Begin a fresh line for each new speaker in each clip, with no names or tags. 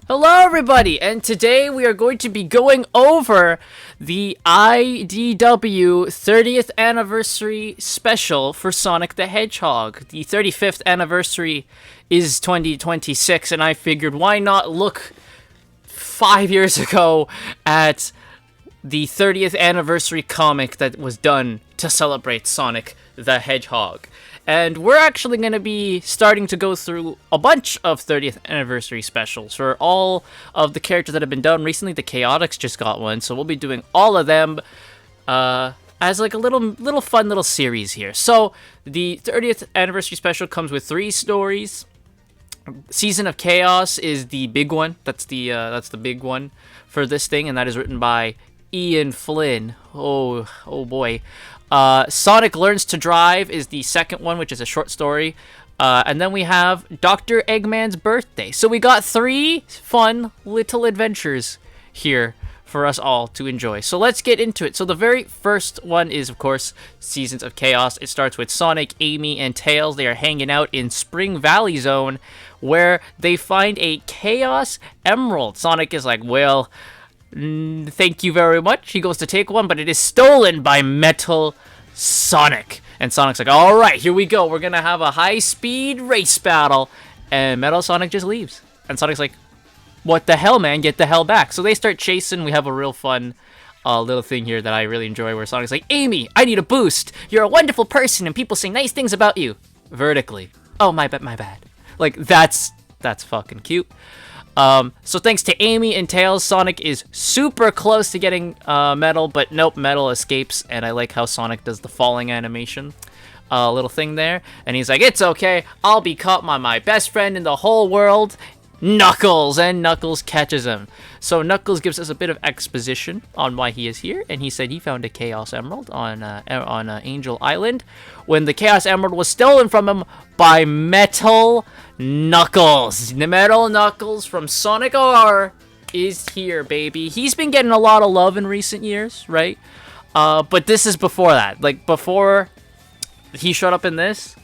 Hello, everybody, and today we are going to be going over the IDW 30th anniversary special for Sonic the Hedgehog. The 35th anniversary is 2026, and I figured why not look 5 years ago at the 30th anniversary comic that was done to celebrate Sonic the Hedgehog. And we're actually going to be starting to go through a bunch of 30th anniversary specials for all of the characters that have been done recently. The Chaotix just got one, so we'll be doing all of them as like a little fun little series here. So the 30th anniversary special comes with 3 stories. Season of Chaos is the big one. That's the big one for this thing, and that is written by Ian Flynn. Oh boy. Sonic Learns to Drive is the second one, which is a short story. And then we have Dr. Eggman's Birthday. So we got 3 fun little adventures here for us all to enjoy. So let's get into it. So the very first one is, of course, Seasons of Chaos. It starts with Sonic, Amy, and Tails. They are hanging out in Spring Valley Zone, where they find a Chaos Emerald. Sonic is like, well, thank you very much. He goes to take one, but it is stolen by Metal Sonic. And Sonic's like, all right, here we go. We're going to have a high-speed race battle. And Metal Sonic just leaves. And Sonic's like, what the hell, man? Get the hell back. So they start chasing. We have a real fun little thing here that I really enjoy, where Sonic's like, Amy, I need a boost. You're a wonderful person, and people say nice things about you. Vertically. Oh, my bad. Like, that's fucking cute. So thanks to Amy and Tails, Sonic is super close to getting Metal, but nope, Metal escapes, and I like how Sonic does the falling animation little thing there, and he's like, it's okay, I'll be caught by my best friend in the whole world, Knuckles, and Knuckles catches him. So Knuckles gives us a bit of exposition on why he is here, and he said he found a Chaos Emerald on Angel Island when the Chaos Emerald was stolen from him by Metal Knuckles. Metal Knuckles from Sonic R is here, baby. He's been getting a lot of love in recent years, right? But this is before that. Like, before he showed up in this,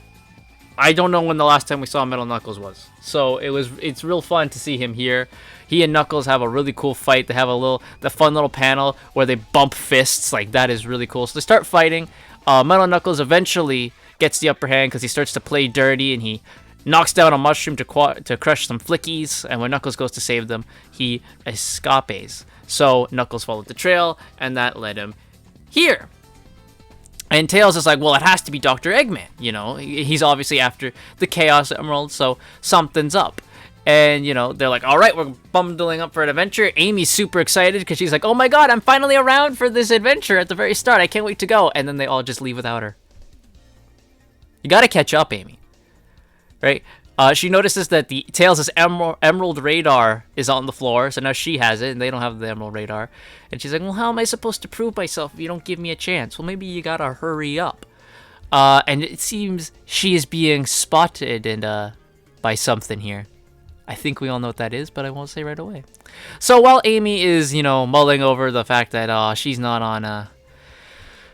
I don't know when the last time we saw Metal Knuckles was. So it's real fun to see him here. He and Knuckles have a really cool fight. They have the fun little panel where they bump fists. Like, that is really cool. So they start fighting. Metal Knuckles eventually gets the upper hand because he starts to play dirty, and he knocks down a mushroom to crush some flickies. And when Knuckles goes to save them, he escapes. So Knuckles followed the trail, and that led him here. And Tails is like, well, it has to be Dr. Eggman, you know? He's obviously after the Chaos Emerald, so something's up. And, you know, they're like, all right, we're bundling up for an adventure. Amy's super excited because she's like, oh my god, I'm finally around for this adventure at the very start. I can't wait to go. And then they all just leave without her. You gotta catch up, Amy. Right? She notices that the Tails' emerald radar is on the floor, so now she has it, and they don't have the emerald radar. And she's like, well, how am I supposed to prove myself if you don't give me a chance? Well, maybe you gotta hurry up. And it seems she is being spotted and by something here. I think we all know what that is, but I won't say right away. So while Amy is, you know, mulling over the fact that she's not on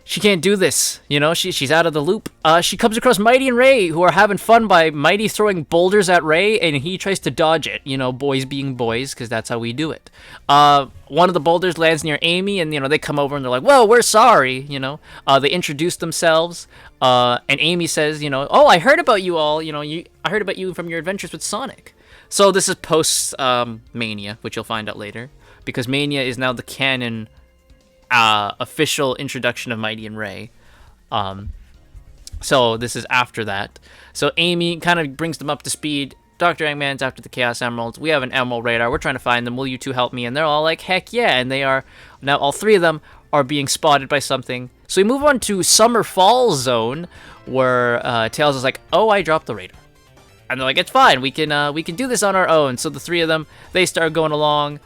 she can't do this, you know, she's out of the loop. She comes across Mighty and Ray, who are having fun by Mighty throwing boulders at Ray, and he tries to dodge it. You know, boys being boys, because that's how we do it. One of the boulders lands near Amy, and, you know, they come over and they're like, whoa, we're sorry, you know. They introduce themselves, and Amy says, you know, oh, I heard about you all, you know, I heard about you from your adventures with Sonic. So this is post Mania, which you'll find out later, because Mania is now the canon official introduction of Mighty and Ray. So this is after that. So Amy kind of brings them up to speed. Dr. Eggman's after the Chaos Emeralds. We have an Emerald Radar. We're trying to find them. Will you two help me? And they're all like, heck yeah. And they are, now all 3 of them are being spotted by something. So we move on to Summer Fall Zone, where Tails is like, oh, I dropped the radar. And they're like, it's fine. We can do this on our own. So the 3 of them, they start going along.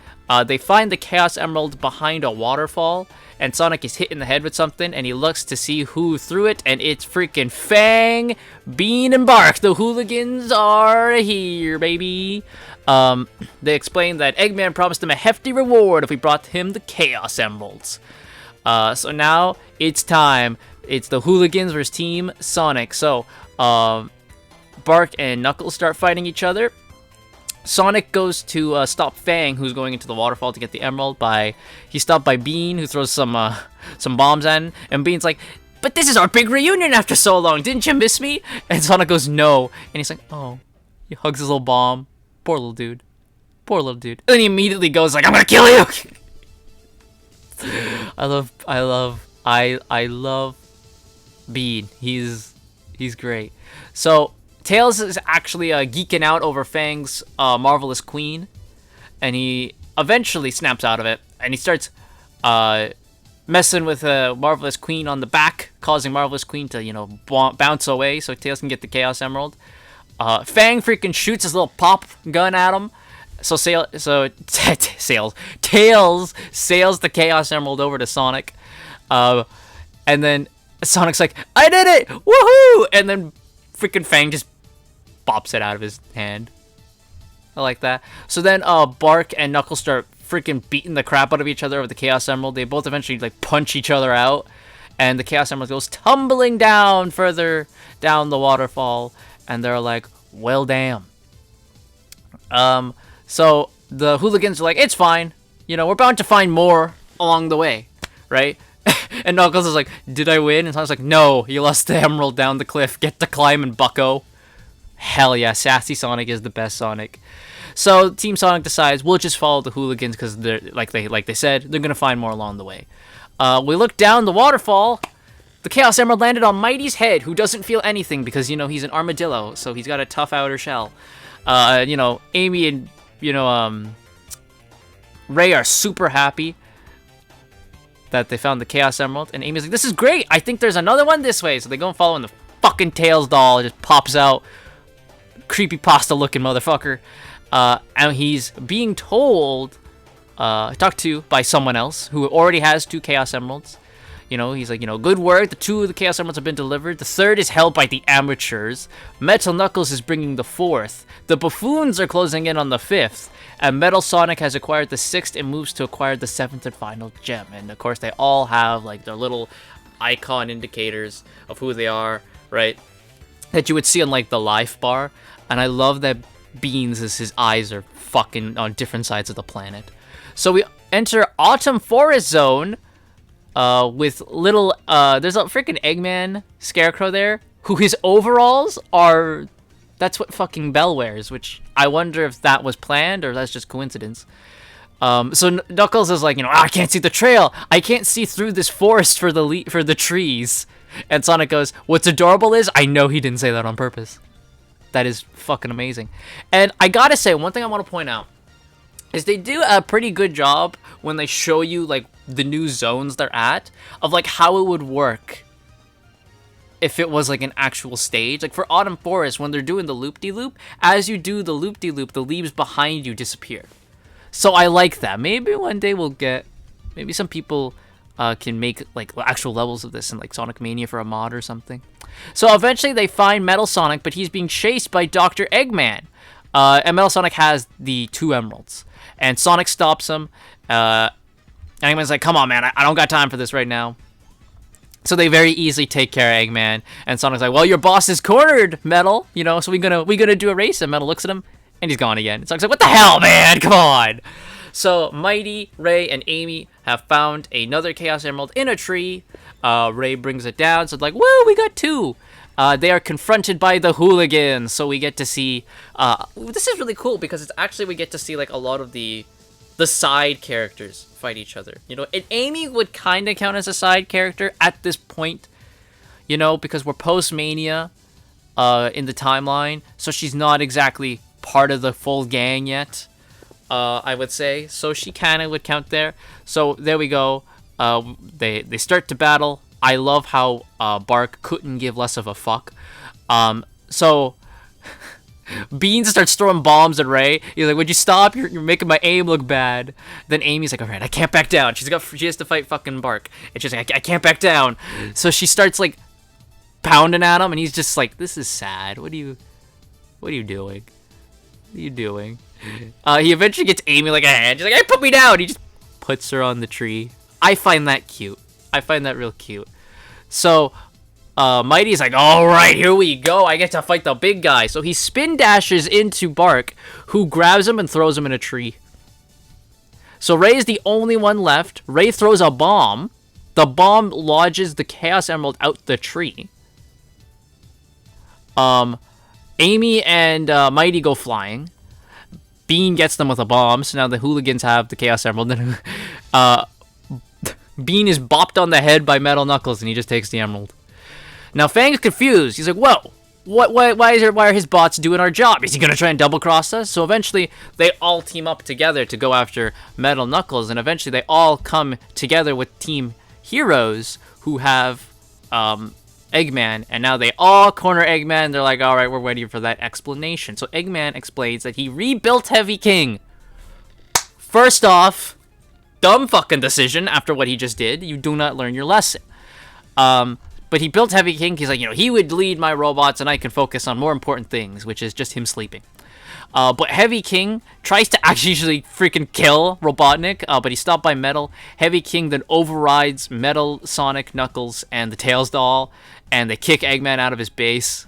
They find the Chaos Emerald behind a waterfall, and Sonic is hit in the head with something, and he looks to see who threw it, and it's freaking Fang, Bean, and Bark. The hooligans are here, baby. They explain that Eggman promised him a hefty reward if we brought him the Chaos Emeralds. So now it's time. It's the hooligans versus Team Sonic. So Bark and Knuckles start fighting each other. Sonic goes to stop Fang, who's going into the waterfall to get the emerald. He's stopped by Bean, who throws some bombs at him, and Bean's like, "But this is our big reunion after so long. Didn't you miss me?" And Sonic goes, "No," and he's like, "Oh." He hugs his little bomb. Poor little dude. Poor little dude. And then he immediately goes like, "I'm gonna kill you." I love Bean. He's great. So Tails is actually geeking out over Fang's Marvelous Queen, and he eventually snaps out of it, and he starts messing with Marvelous Queen on the back, causing Marvelous Queen to bounce away so Tails can get the Chaos Emerald. Fang freaking shoots his little pop gun at him, so Tails sails the Chaos Emerald over to Sonic, and then Sonic's like, "I did it! Woohoo!" And then freaking Fang just bops it out of his hand. I like that. So then Bark and Knuckles start freaking beating the crap out of each other over the Chaos Emerald. They both eventually like punch each other out, and the Chaos Emerald goes tumbling down further down the waterfall, and they're like, "Well, damn." So the hooligans are like, "It's fine. We're bound to find more along the way, right?" And Knuckles is like, "Did I win?" And Sonic's like, "No, you lost the emerald down the cliff. Get to climbing, bucko." Hell yeah, sassy Sonic is the best Sonic. So Team Sonic decides we'll just follow the hooligans because they're like they said they're gonna find more along the way. We look down the waterfall. The Chaos Emerald landed on Mighty's head, who doesn't feel anything because he's an armadillo, so he's got a tough outer shell. Amy and Ray are super happy that they found the Chaos Emerald, and Amy's like, "This is great. I think there's another one this way." So they go and follow, and the fucking Tails doll just pops out. Creepypasta looking motherfucker. And he's being talked to by someone else who already has 2 Chaos Emeralds. He's like, "Good work. The 2 of the Chaos Emeralds have been delivered. The 3rd is held by the amateurs. Metal Knuckles is bringing the 4th. The buffoons are closing in on the 5th. And Metal Sonic has acquired the 6th and moves to acquire the 7th and final gem." And of course, they all have like their little icon indicators of who they are, right? That you would see on like the life bar. And I love that Beans his eyes are fucking on different sides of the planet. So we enter Autumn Forest Zone. With little, there's a freaking Eggman Scarecrow there, who his overalls are, that's what fucking Belle wears, which I wonder if that was planned or that's just coincidence. So Knuckles is like, "I can't see the trail. I can't see through this forest for the trees." And Sonic goes, "What's adorable is, I know he didn't say that on purpose." That is fucking amazing. And I gotta say, one thing I want to point out is they do a pretty good job when they show you like the new zones they're at, of like how it would work if it was like an actual stage. Like for Autumn Forest, when they're doing the loop-de-loop, as you do the loop-de-loop, the leaves behind you disappear. So I like that. Maybe one day maybe some people can make like actual levels of this in like Sonic Mania for a mod or something. So eventually they find Metal Sonic, but he's being chased by Dr. Eggman. And Metal Sonic has the 2 emeralds. And Sonic stops him. Eggman's like, "Come on, man, I don't got time for this right now." So they very easily take care of Eggman. And Sonic's like, "Well, your boss is cornered, Metal. So we gonna do a race." And Metal looks at him, and he's gone again. Sonic's like, "What the hell, man? Come on." So Mighty, Ray, and Amy have found another Chaos Emerald in a tree. Ray brings it down, so it's like, "Woo, we got 2." They are confronted by the hooligans, so we get to see. This is really cool because it's actually we get to see like a lot of the side characters fight each other. And Amy would kind of count as a side character at this point, because we're post Mania, in the timeline, so she's not exactly part of the full gang yet. I would say so. She kind of would count there. So there we go. They start to battle. I love how Bark couldn't give less of a fuck. So Beans starts throwing bombs at Ray. He's like, "Would you stop? You're making my aim look bad." Then Amy's like, "All right, I can't back down." She has to fight fucking Bark. And she's like, I can't back down." So she starts like pounding at him, and he's just like, "This is sad. What are you doing? What are you doing?" He eventually gets Amy like a hand. She's like, "Hey, put me down." He just puts her on the tree. I find that cute. I find that real cute. So Mighty's like, all right, here we go. I get to fight the big guy. So he spin dashes into Bark, who grabs him and throws him in a tree. So Ray is the only one left. Ray throws a bomb. The bomb lodges the Chaos Emerald out the tree. Amy and Mighty go flying. Bean gets them with a bomb, so now the hooligans have the Chaos Emerald. Bean is bopped on the head by Metal Knuckles, and he just takes the emerald. Now Fang's confused. He's like, "Whoa, why are his bots doing our job? Is he gonna try and double cross us?" So eventually, they all team up together to go after Metal Knuckles, and eventually they all come together with Team Heroes, who have Eggman, and now they all corner Eggman. They're like, all right, we're waiting for that explanation. So Eggman explains that he rebuilt Heavy King. First off, dumb fucking decision after what he just did. You do not learn your lesson. But he built Heavy King. He's like, he would lead my robots and I can focus on more important things, which is just him sleeping. But Heavy King tries to actually freaking kill Robotnik, but he's stopped by Metal. Heavy King then overrides Metal, Sonic, Knuckles, and the Tails doll, and they kick Eggman out of his base.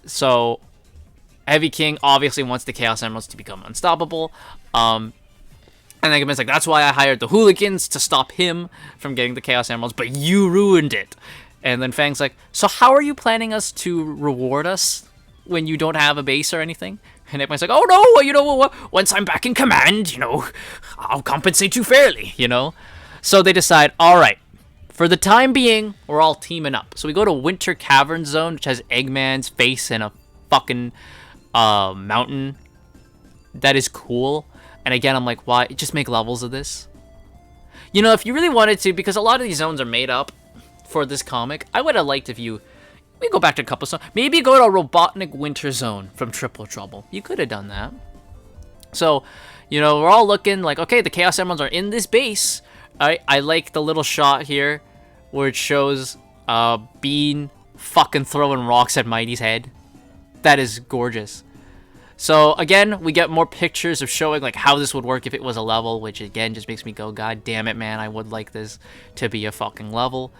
So Heavy King obviously wants the Chaos Emeralds to become unstoppable. And Eggman's like, that's why I hired the hooligans to stop him from getting the Chaos Emeralds, but you ruined it. And then Fang's like, so how are you planning us to reward us when you don't have a base or anything? And Eggman's like, oh no, once I'm back in command, I'll compensate you fairly, So they decide, all right, for the time being, we're all teaming up. So we go to Winter Cavern Zone, which has Eggman's face in a fucking mountain. That is cool. And again, I'm like, why? Just make levels of this. If you really wanted to, because a lot of these zones are made up for this comic, I would have liked if we go back to a couple zones. Maybe go to a Robotnik Winter Zone from Triple Trouble. You could have done that. So, we're all looking like, okay, the Chaos Emeralds are in this base. I like the little shot here where it shows Bean fucking throwing rocks at Mighty's head. That is gorgeous. So again, we get more pictures of showing like how this would work if it was a level, which again just makes me go, God damn it, man! I would like this to be a fucking level.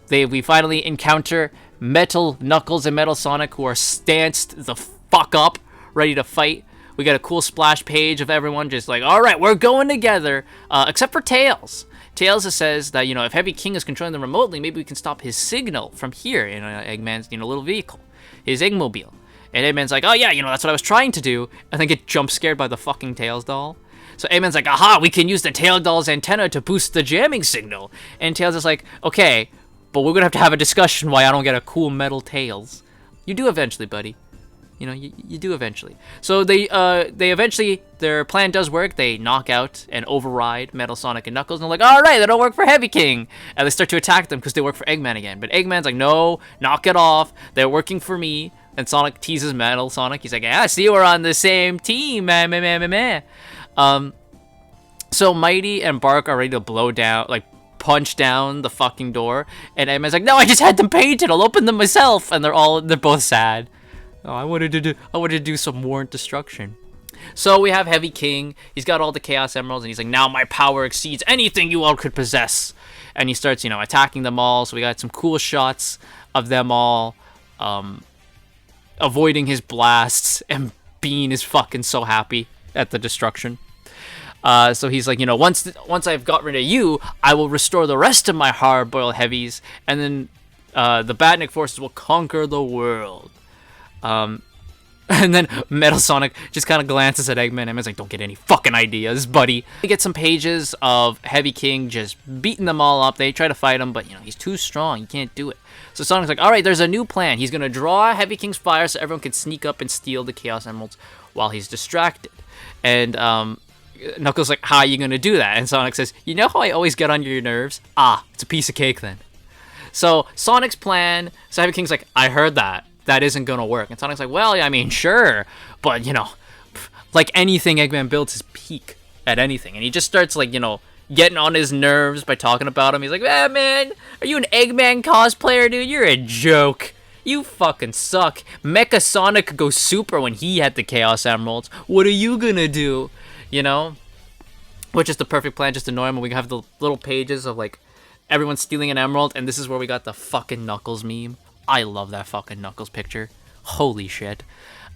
We finally encounter Metal Knuckles and Metal Sonic, who are stanced the fuck up, ready to fight. We got a cool splash page of everyone just like, all right, we're going together, except for Tails. Tails says that, if Heavy King is controlling them remotely, maybe we can stop his signal from here in Eggman's, little vehicle, his Eggmobile. And Eggman's like, oh yeah, that's what I was trying to do, and then get jump scared by the fucking Tails doll. So Eggman's like, aha, we can use the Tail doll's antenna to boost the jamming signal. And Tails is like, okay, but we're gonna have a discussion why I don't get a cool metal Tails. You do eventually, buddy. You do eventually. So they eventually, their plan does work. They knock out and override Metal Sonic and Knuckles, and they're like, all right, they don't work for Heavy King. And they start to attack them because they work for Eggman again. But Eggman's like, no, knock it off. They're working for me. And Sonic teases Metal Sonic. He's like, yeah, see, we're on the same team, man. So Mighty and Bark are ready to blow down, like, punch down the fucking door. And Eggman's like, no, I just had them painted. I'll open them myself. And they're both sad. Oh, I wanted to do some warrant destruction. So we have Heavy King. He's got all the Chaos Emeralds, and he's like, now my power exceeds anything you all could possess. And he starts, attacking them all. So we got some cool shots of them all avoiding his blasts, and Bean is fucking so happy at the destruction. So he's like, once I've got rid of you, I will restore the rest of my hard-boiled heavies, and then the Badnik forces will conquer the world. And then Metal Sonic just kind of glances at Eggman, and Eggman's like, don't get any fucking ideas, buddy. We get some pages of Heavy King just beating them all up. They try to fight him, but, he's too strong. He can't do it. So Sonic's like, all right, there's a new plan. He's going to draw Heavy King's fire so everyone can sneak up and steal the Chaos Emeralds while he's distracted. And Knuckles like, how are you going to do that? And Sonic says, you know how I always get on your nerves? Ah, it's a piece of cake then. So Sonic's plan, so Heavy King's like, I heard that. That isn't going to work. And Sonic's like, well, yeah, I mean, sure. But, like anything, Eggman builds his peak at anything. And he just starts, like, getting on his nerves by talking about him. He's like, ah, man, are you an Eggman cosplayer, dude? You're a joke. You fucking suck. Mecha Sonic could go super when he had the Chaos Emeralds. What are you gonna do? Which is the perfect plan, just annoy him. We have the little pages of, like, everyone's stealing an emerald, and this is where we got the fucking Knuckles meme. I love that fucking Knuckles picture. Holy shit.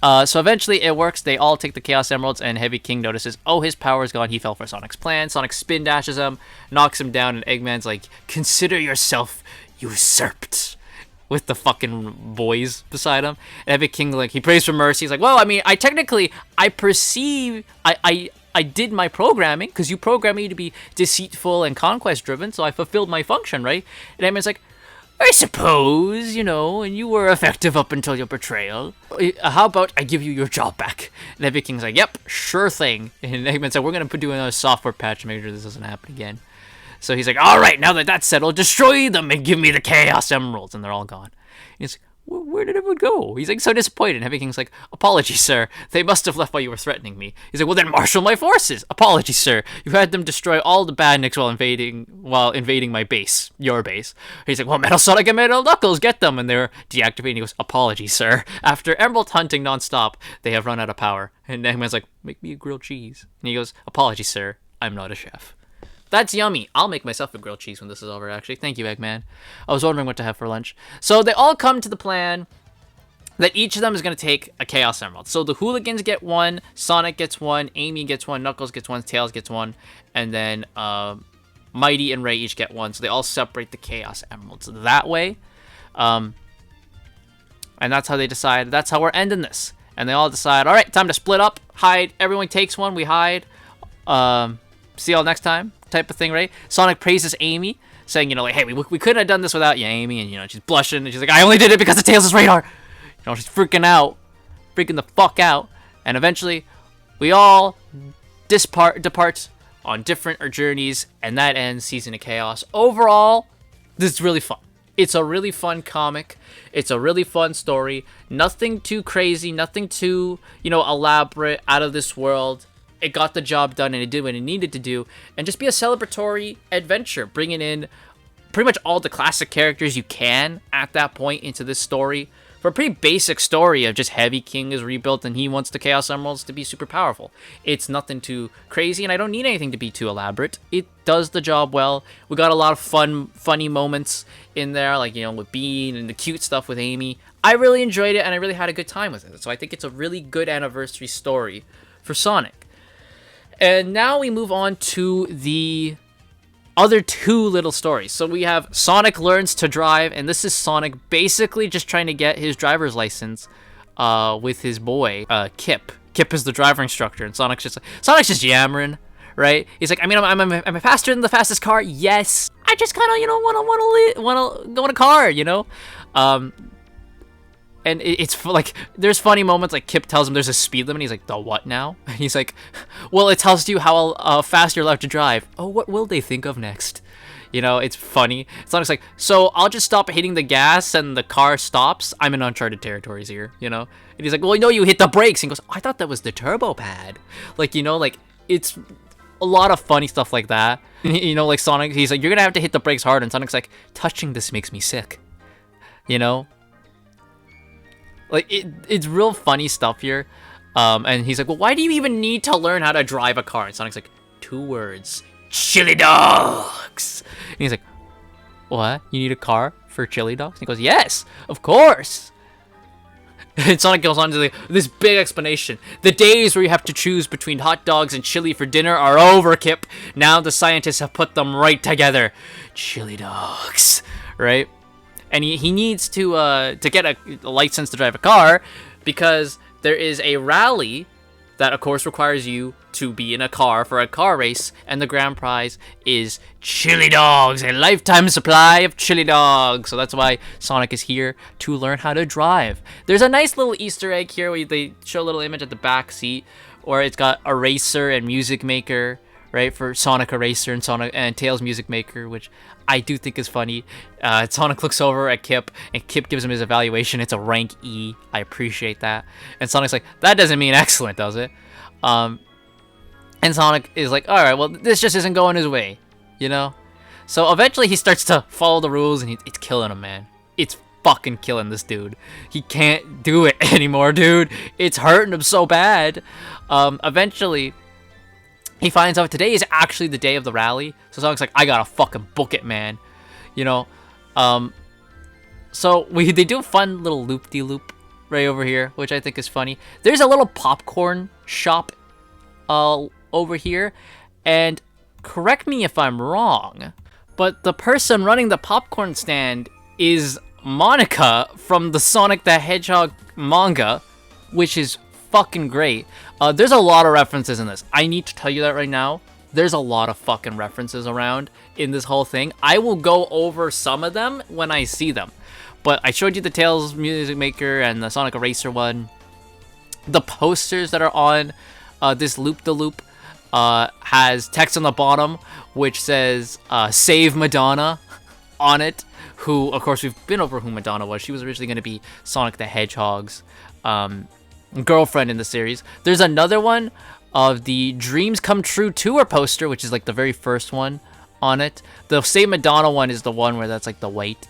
So eventually it works. They all take the Chaos Emeralds, and Heavy King notices, oh, his power's gone. He fell for Sonic's plan. Sonic spin dashes him, knocks him down, and Eggman's like, consider yourself usurped, with the fucking boys beside him. And Heavy King, like, he prays for mercy. He's like, well, I mean, I did my programming, because you programmed me to be deceitful and conquest driven, so I fulfilled my function, right? And Eggman's like, I suppose, you know, and you were effective up until your betrayal. How about I give you your job back? And Heavy King's like, yep, sure thing. And Eggman's like, we're going to do another software patch to make sure this doesn't happen again. So he's like, all right, now that that's settled, destroy them and give me the Chaos Emeralds. And they're all gone. And he's like, where did everyone go? He's like so disappointed. And Heavy King's like, apologies, sir. They must have left while you were threatening me. He's like, well, then marshal my forces. Apologies, sir. You had them destroy all the badniks while invading my base, your base. He's like, well, Metal Sonic and Metal Knuckles, get them. And they're deactivating. He goes, apologies, sir. After emerald hunting nonstop, they have run out of power. And Eggman's like, make me a grilled cheese. And he goes, apologies, sir. I'm not a chef. That's yummy. I'll make myself a grilled cheese when this is over, actually. Thank you, Eggman. I was wondering what to have for lunch. So they all come to the plan that each of them is going to take a Chaos Emerald. So the Hooligans get one, Sonic gets one, Amy gets one, Knuckles gets one, Tails gets one, and then Mighty and Ray each get one. So they all separate the Chaos Emeralds that way. And that's how they decide. That's how we're ending this. And they all decide, all right, time to split up, hide. Everyone takes one, we hide. See y'all next time, type of thing, right? Sonic praises Amy, saying, you know, like, hey, we couldn't have done this without you, Amy. And, you know, she's blushing, and she's like, I only did it because of Tails' radar. You know, she's freaking the fuck out. And eventually, we all depart on different journeys, and that ends Season of Chaos. Overall, this is really fun. It's a really fun comic. It's a really fun story. Nothing too crazy, nothing too, you know, elaborate, out of this world. It got the job done, and it did what it needed to do, and just be a celebratory adventure, bringing in pretty much all the classic characters you can at that point into this story. For a pretty basic story of just Heavy King is rebuilt and he wants the Chaos Emeralds to be super powerful. It's nothing too crazy, and I don't need anything to be too elaborate. It does the job well. We got a lot of funny moments in there, like, you know, with Bean and the cute stuff with Amy. I really enjoyed it, and I really had a good time with it. So I think it's a really good anniversary story for Sonic. And now we move on to the other two little stories. So we have Sonic Learns to Drive, and this is Sonic basically just trying to get his driver's license with his boy, Kip. Kip is the driver instructor, and Sonic's just yammering, right? He's like, I mean, I'm faster than the fastest car. Yes, I just kind of, you know, want to go in a car, you know. And it's like, there's funny moments, like Kip tells him there's a speed limit. He's like, the what now? And he's like, well, it tells you how fast you're allowed to drive. Oh, what will they think of next? You know, it's funny. Sonic's like, so I'll just stop hitting the gas and the car stops. I'm in uncharted territories here, you know? And he's like, well, no, you hit the brakes. And he goes, oh, I thought that was the turbo pad. Like, you know, like, it's a lot of funny stuff like that. You know, like Sonic, he's like, you're going to have to hit the brakes hard. And Sonic's like, touching this makes me sick. You know? Like, it's real funny stuff here. And he's like, well, why do you even need to learn how to drive a car? And Sonic's like, 2 words. Chili dogs! And he's like, what? You need a car for chili dogs? And he goes, yes, of course! And Sonic goes on to this big explanation. The days where you have to choose between hot dogs and chili for dinner are over, Kip. Now the scientists have put them right together. Chili dogs. Right? And he needs to get a license to drive a car, because there is a rally that, of course, requires you to be in a car for a car race, and the grand prize is chili dogs, a lifetime supply of chili dogs. So that's why Sonic is here, to learn how to drive. There's a nice little Easter egg here where they show a little image at the back seat where it's got Eraser and Music Maker, right, for Sonic Eraser and Tails Music Maker, which I do think is funny. Sonic looks over at Kip, and Kip gives him his evaluation. It's a rank E. I appreciate that. And Sonic's like, that doesn't mean excellent, does it? And Sonic is like, alright, well, this just isn't going his way, you know? So eventually he starts to follow the rules, and it's killing him, man. It's fucking killing this dude. He can't do it anymore, dude. It's hurting him so bad. Eventually he finds out today is actually the day of the rally. So Sonic's like, I gotta fucking book it, man. You know, um, so they do a fun little loop-de-loop right over here, which I think is funny. There's a little popcorn shop over here, and correct me if I'm wrong, but the person running the popcorn stand is Monica from the Sonic the Hedgehog manga, which is fucking great. There's a lot of references in this. I need to tell you that right now. There's a lot of fucking references around in this whole thing. I will go over some of them when I see them. But I showed you the Tails Music Maker and the Sonic Eraser one. The posters that are on this loop-de-loop has text on the bottom which says Save Madonna on it. Who, of course, we've been over who Madonna was. She was originally going to be Sonic the Hedgehog's girlfriend in the series. There's another one of the Dreams Come True Tour poster, which is like the very first one on it. The Save Madonna one is the one where that's like the white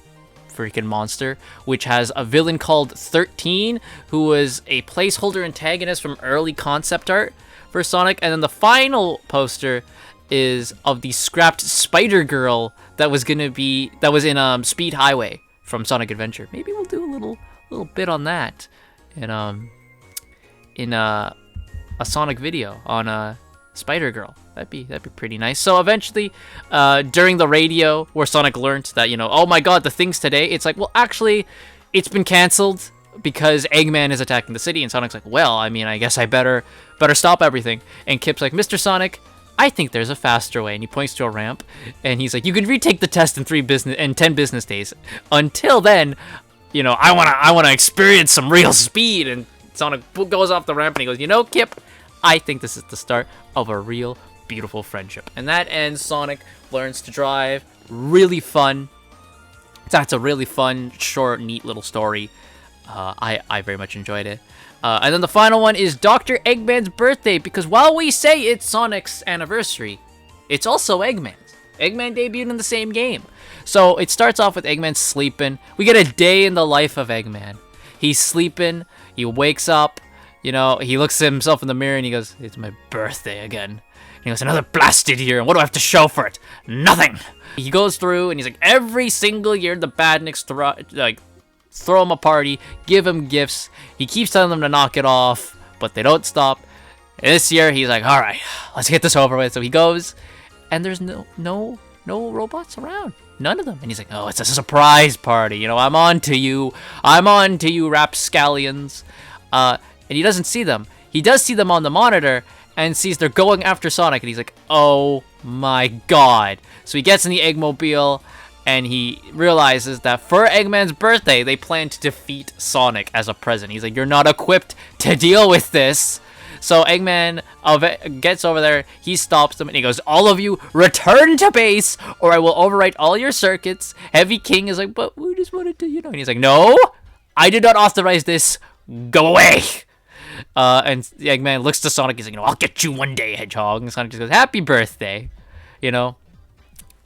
freaking monster, which has a villain called 13, who was a placeholder antagonist from early concept art for Sonic. And then the final poster is of the scrapped Spider Girl that was in Speed Highway from Sonic Adventure. Maybe we'll do a little bit on that in a Sonic video on Spider Girl. That'd be pretty nice. So eventually, during the radio where Sonic learned that, oh my god, the thing's today, it's like, well, actually, it's been canceled because Eggman is attacking the city. And Sonic's like, well, I mean, I guess I better stop everything. And Kip's like, Mr. Sonic, I think there's a faster way. And he points to a ramp, and he's like, you can retake the test in 10 business days. Until then, I wanna experience some real speed. And Sonic goes off the ramp, and he goes, Kip, I think this is the start of a real beautiful friendship. And that ends Sonic Learns to Drive. Really fun. That's a really fun, short, neat little story. I very much enjoyed it. And then the final one is Dr. Eggman's birthday, because while we say it's Sonic's anniversary, it's also Eggman's. Eggman debuted in the same game. So it starts off with Eggman sleeping. We get a day in the life of Eggman. He's sleeping, he wakes up, he looks at himself in the mirror and he goes, it's my birthday again. And he goes, another blasted year, and what do I have to show for it? Nothing! He goes through and he's like, every single year the Badniks throw him a party, give him gifts. He keeps telling them to knock it off, but they don't stop. And this year, he's like, all right, let's get this over with. So he goes, and there's no robots around. None of them. And he's like, oh, it's a surprise party. I'm on to you. I'm on to you, rapscallions. And he doesn't see them. He does see them on the monitor and sees they're going after Sonic. And he's like, oh my god. So he gets in the Eggmobile, and he realizes that for Eggman's birthday, they plan to defeat Sonic as a present. He's like, you're not equipped to deal with this. So Eggman gets over there, he stops them, and he goes, all of you, return to base, or I will overwrite all your circuits. Heavy King is like, but we just wanted to, And he's like, no, I did not authorize this. Go away. And Eggman looks to Sonic, he's like, I'll get you one day, Hedgehog. And Sonic just goes, happy birthday, So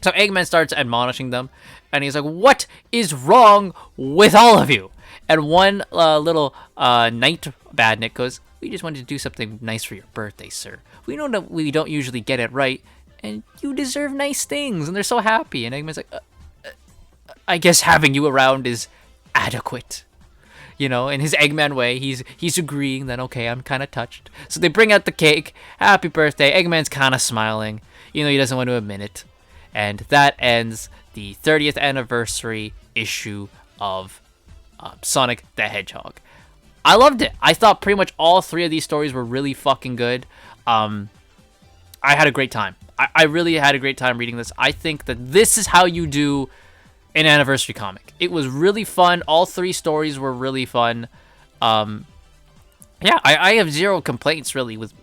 Eggman starts admonishing them, and he's like, what is wrong with all of you? And one little Knight Badnik goes, we just wanted to do something nice for your birthday, sir. We know that we don't usually get it right, and you deserve nice things. And they're so happy. And Eggman's like, I guess having you around is adequate. In his Eggman way, he's agreeing that, okay, I'm kind of touched. So they bring out the cake. Happy birthday. Eggman's kind of smiling. He doesn't want to admit it. And that ends the 30th anniversary issue of Sonic the Hedgehog. I loved it. I thought pretty much all three of these stories were really fucking good. I had a great time. I really had a great time reading this. I think that this is how you do an anniversary comic. It was really fun. All three stories were really fun. I have zero complaints really with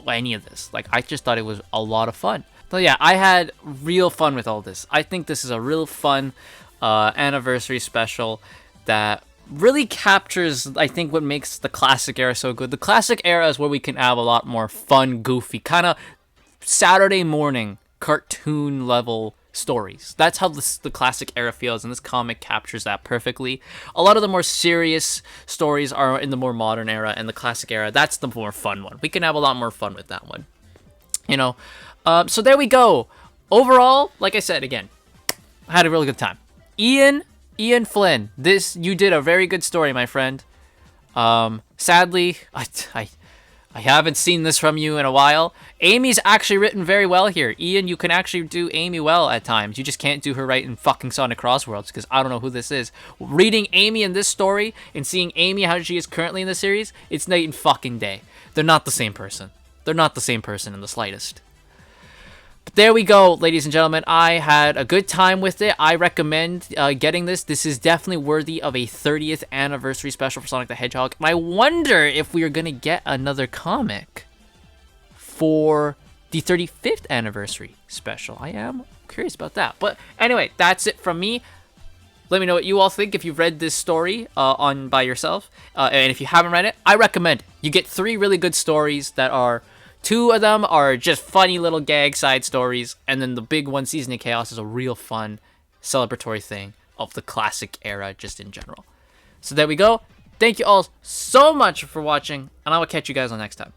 any of this. I just thought it was a lot of fun. So yeah, I had real fun with all this. I think this is a real fun anniversary special that really captures, I think, what makes the classic era so good. The classic era is where we can have a lot more fun, goofy, kind of Saturday morning cartoon level stories. That's how the classic era feels, and this comic captures that perfectly. A lot of the more serious stories are in the more modern era, and the classic era, that's the more fun one. We can have a lot more fun with that one. So there we go. Overall, like I said, again, I had a really good time. Ian Flynn, you did a very good story, my friend. Sadly, I haven't seen this from you in a while. Amy's actually written very well here. Ian, you can actually do Amy well at times. You just can't do her right in fucking Sonic Crossworlds, because I don't know who this is. Reading Amy in this story and seeing Amy how she is currently in the series, it's night and fucking day. They're not the same person. They're not the same person in the slightest. But there we go, ladies and gentlemen. I had a good time with it. I recommend getting this. This is definitely worthy of a 30th anniversary special for Sonic the Hedgehog. And I wonder if we are going to get another comic for the 35th anniversary special. I am curious about that. But anyway, that's it from me. Let me know what you all think if you've read this story by yourself. And if you haven't read it, I recommend it. You get 3 really good stories that are... 2 of them are just funny little gag side stories, and then the big one, Season of Chaos, is a real fun celebratory thing of the classic era just in general. So there we go. Thank you all so much for watching, and I will catch you guys on next time.